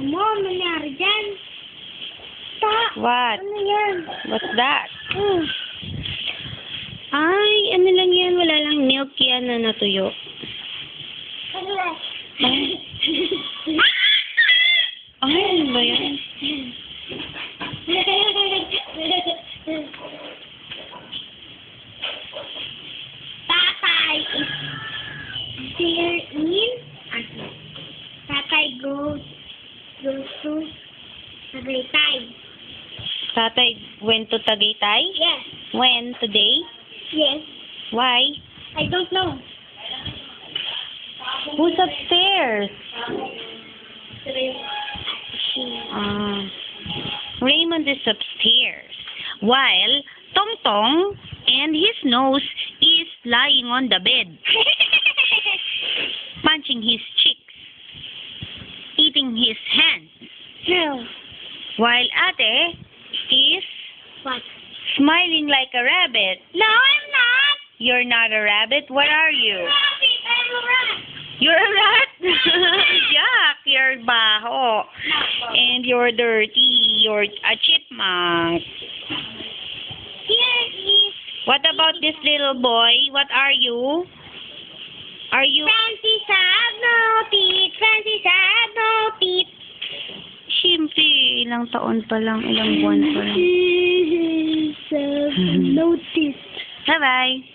mo, ano nangyari dyan? What? Ano yan? What's that? Hmm. Ay, ano lang yan? Wala lang milk yan na natuyo. Ano yan? Ay, ano ba yan? Tatay is there in? Tatay goes to Tagaytay. Tatay went to Tagaytay? Yes. When? Today? Yes. Why? I don't know. Who's upstairs? Raymond is upstairs. While Tong Tong and his nose is lying on the bed, punching his cheeks, eating his hands. No. While Ate is What? smiling like a rabbit. No, I'm not. You're not a rabbit. What are you? Rabbit, I'm a rat. You're a rat. Yuck, you're baho. And you're dirty. You're a chipmunk. Here is What about this little boy? What are you? Are you... Francis had no teeth. Francis had no teeth. Siyempre, ilang taon pa lang, ilang buwan pa lang. No teeth. Bye-bye.